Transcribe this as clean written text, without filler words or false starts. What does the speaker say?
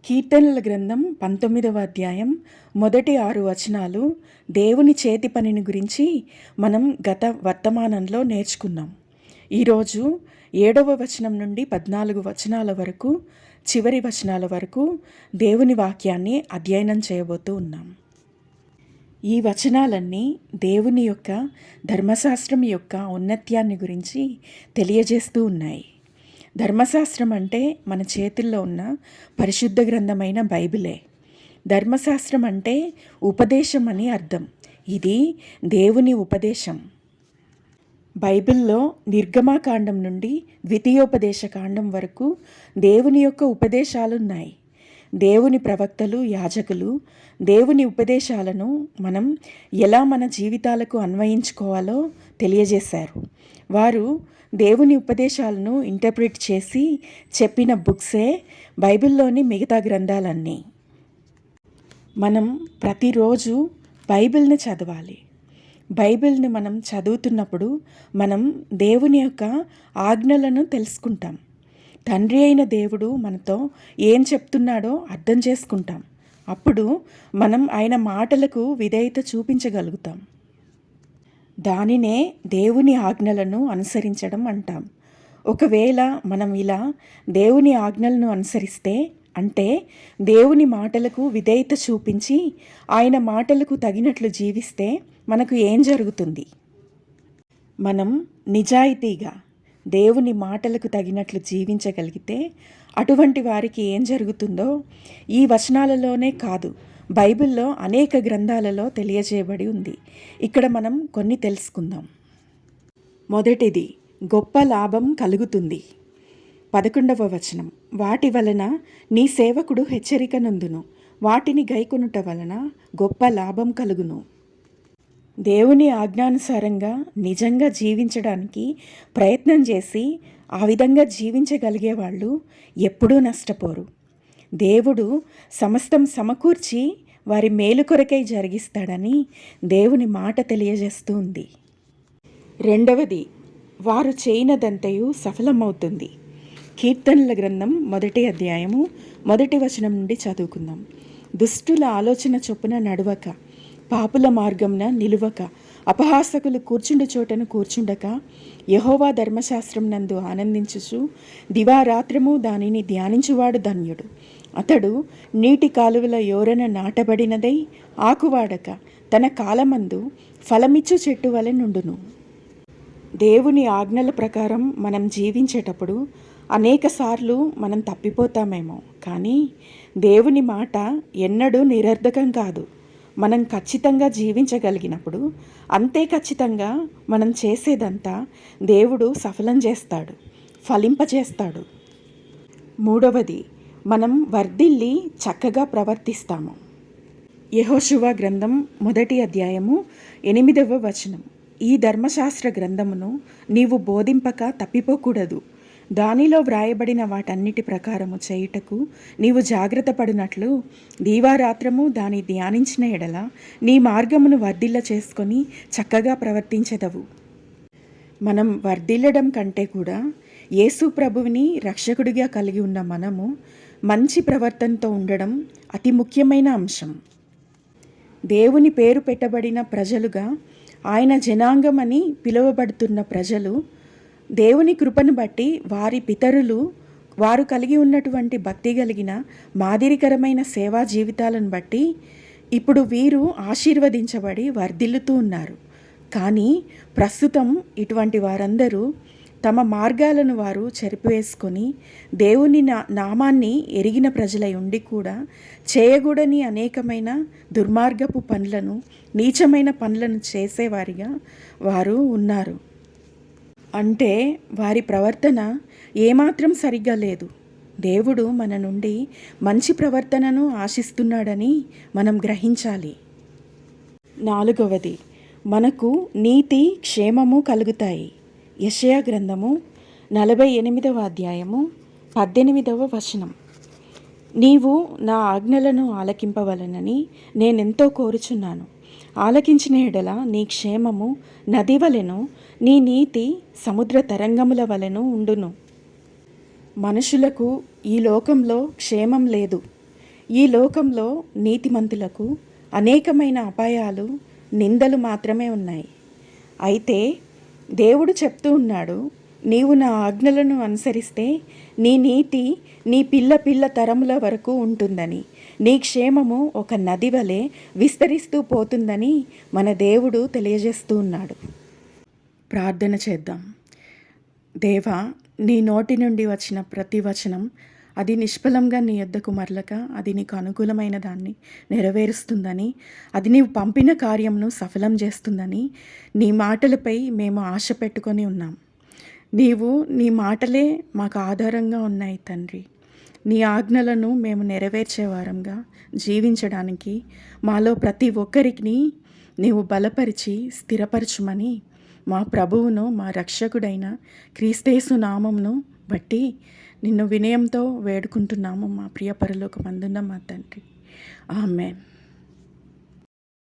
కీర్తనల గ్రంథం 19వ అధ్యాయం మొదటి 6 వచనాలు దేవుని చేతి పనిని గురించి మనం గత వర్తమానంలో నేర్చుకున్నాం. ఈరోజు 7వ వచనం నుండి 14 వచనాల వరకు, చివరి వచనాల వరకు దేవుని వాక్యాన్ని అధ్యయనం చేయబోతూ ఉన్నాం. ఈ వచనాలన్నీ దేవుని యొక్క ధర్మశాస్త్రం యొక్క ఔన్నత్యాన్ని గురించి తెలియజేస్తూ ఉన్నాయి. ధర్మశాస్త్రం అంటే మన చేతుల్లో ఉన్న పరిశుద్ధ గ్రంథమైన బైబిలే. ధర్మశాస్త్రం అంటే ఉపదేశం అని అర్థం. ఇది దేవుని ఉపదేశం. బైబిల్లో నిర్గమాకాండం నుండి ద్వితీయోపదేశ కాండం వరకు దేవుని యొక్క ఉపదేశాలున్నాయి. దేవుని ప్రవక్తలు, యాజకులు దేవుని ఉపదేశాలను మనం ఎలా మన జీవితాలకు అన్వయించుకోవాలో తెలియజేశారు. వారు దేవుని ఉపదేశాలను ఇంటర్ప్రిట్ చేసి చెప్పిన బుక్సే బైబిల్లోని మిగతా గ్రంథాలన్నీ. మనం ప్రతిరోజు బైబిల్ని చదవాలి. బైబిల్ని మనం చదువుతున్నప్పుడు మనం దేవుని యొక్క ఆజ్ఞలను తెలుసుకుంటాం. తండ్రి అయిన దేవుడు మనతో ఏం చెప్తున్నాడో అర్థం చేసుకుంటాం. అప్పుడు మనం ఆయన మాటలకు విధేయత చూపించగలుగుతాం. దానినే దేవుని ఆజ్ఞలను అనుసరించడం అంటాం. ఒకవేళ మనం ఇలా దేవుని ఆజ్ఞలను అనుసరిస్తే, అంటే దేవుని మాటలకు విధేయత చూపించి ఆయన మాటలకు తగినట్లు జీవిస్తే మనకు ఏం జరుగుతుంది? మనం నిజాయితీగా దేవుని మాటలకు తగినట్లు జీవించగలిగితే అటువంటి వారికి ఏం జరుగుతుందో ఈ వచనాలలోనే కాదు, బైబిల్లో అనేక గ్రంథాలలో తెలియజేయబడి ఉంది. ఇక్కడ మనం కొన్ని తెలుసుకుందాం. మొదటిది, గొప్ప లాభం కలుగుతుంది. 11వ వచనం, వాటి వలన నీ సేవకుడు హెచ్చరిక నందును, వాటిని గైకొనుట వలన గొప్ప లాభం కలుగును. దేవుని ఆజ్ఞానుసారంగా నిజంగా జీవించడానికి ప్రయత్నం చేసి ఆ విధంగా జీవించగలిగే వాళ్ళు ఎప్పుడూ నష్టపోరు. దేవుడు సమస్తం సమకూర్చి వారి మేలు కొరకై జరిగిస్తాడని దేవుని మాట తెలియజేస్తూ ఉంది. రెండవది, వారు చేయనదంతయు సఫలమవుతుంది. కీర్తనల గ్రంథం 1వ అధ్యాయము 1వ వచనం నుండి చదువుకుందాం. దుష్టుల ఆలోచన చొప్పున నడవక, పాపుల మార్గంన నిలువక, అపహాసకులు కూర్చుండు చోటను కూర్చుండక, యెహోవా ధర్మశాస్త్రం నందు ఆనందించుచు దివారాత్రము దానిని ధ్యానించువాడు ధన్యుడు. అతడు నీటి కాలువల యోరన నాటబడినదై ఆకువాడక తన కాలమందు ఫలమిచ్చు చెట్టు వలె నుండును. దేవుని ఆజ్ఞల ప్రకారం మనం జీవించేటప్పుడు అనేకసార్లు మనం తప్పిపోతామేమో, కానీ దేవుని మాట ఎన్నడూ నిరర్ధకం కాదు. మనం ఖచ్చితంగా జీవించగలిగినప్పుడు అంతే ఖచ్చితంగా మనం చేసేదంతా దేవుడు సఫలం చేస్తాడు, ఫలింపజేస్తాడు. మూడవది, మనం వర్ధిల్లి చక్కగా ప్రవర్తిస్తాము. యెహోషువ గ్రంథం 1వ అధ్యాయము 8వ వచనం, ఈ ధర్మశాస్త్ర గ్రంథమును నీవు బోధింపక తప్పిపోకూడదు. దానిలో వ్రాయబడిన వాటన్నిటి ప్రకారము చేయుటకు నీవు జాగ్రత్త పడినట్లు దీవారాత్రము దాన్ని ధ్యానించిన ఎడల నీ మార్గమును వర్ధిల్ల చేసుకొని చక్కగా ప్రవర్తించెదవు. మనం వర్ధిల్లడం కంటే కూడా యేసు ప్రభువుని రక్షకుడిగా కలిగి ఉన్న మనము మంచి ప్రవర్తనతో ఉండడం అతి ముఖ్యమైన అంశం. దేవుని పేరు పెట్టబడిన ప్రజలుగా, ఆయన జనాంగమని పిలువబడుతున్న ప్రజలు దేవుని కృపను బట్టి వారి పితరులు వారు కలిగి ఉన్నటువంటి భక్తి కలిగిన మాదిరికరమైన సేవా జీవితాలను బట్టి ఇప్పుడు వీరు ఆశీర్వదించబడి వర్ధిల్లుతూ ఉన్నారు. కానీ ప్రస్తుతం ఇటువంటి వారందరూ తమ మార్గాలను వారు చెరిపివేసుకొని దేవుని నామాన్ని ఎరిగిన ప్రజలై ఉండి కూడా చేయకూడని అనేకమైన దుర్మార్గపు పనులను, నీచమైన పనులను చేసేవారిగా వారు ఉన్నారు. అంటే వారి ప్రవర్తన ఏమాత్రం సరిగ్గా లేదు. దేవుడు మన నుండి మంచి ప్రవర్తనను ఆశిస్తున్నాడని మనం గ్రహించాలి. నాలుగవది, మనకు నీతి, క్షేమము కలుగుతాయి. యెషయా గ్రంథము 48వ అధ్యాయము 18వ వచనం, నీవు నా ఆజ్ఞలను ఆలకింపవలనని నేనెంతో కోరుచున్నాను. ఆలకించిన ఎడల నీ క్షేమము నది వలెను, నీ నీతి సముద్ర తరంగముల వలెను ఉండును. మనుషులకు ఈ లోకంలో క్షేమం లేదు. ఈ లోకంలో నీతిమంతులకు అనేకమైన అపాయాలు, నిందలు మాత్రమే ఉన్నాయి. అయితే దేవుడు చెప్తూ ఉన్నాడు, నీవు నా ఆజ్ఞలను అనుసరిస్తే నీ నీతి నీ పిల్ల తరముల వరకు ఉంటుందని, నీ క్షేమము ఒక నది వలె విస్తరిస్తూ పోతుందని మన దేవుడు తెలియజేస్తూ ఉన్నాడు. ప్రార్థన చేద్దాం. దేవా, నీ నోటి నుండి వచ్చిన ప్రతి వచనం అది నిష్ఫలంగా నీ యొద్దకు మరలక అది నీకు అనుకూలమైన దాన్ని నెరవేరుస్తుందని, అది నీవు పంపిన కార్యంను సఫలం చేస్తుందని నీ మాటలపై మేము ఆశ పెట్టుకొని ఉన్నాం. నీ మాటలే మాకు ఆధారంగా ఉన్నాయి తండ్రి. నీ ఆజ్ఞలను మేము నెరవేర్చే వారంగా జీవించడానికి మాలో ప్రతి ఒక్కరికి నీవు బలపరిచి స్థిరపరచుమని మా ప్రభువును, మా రక్షకుడైన క్రీస్తేసు నామమును బట్టి నిన్ను వినయంతో వేడుకుంటున్నాము మా ప్రియ పరలోకమందున్న మా తండ్రి. ఆమేన్.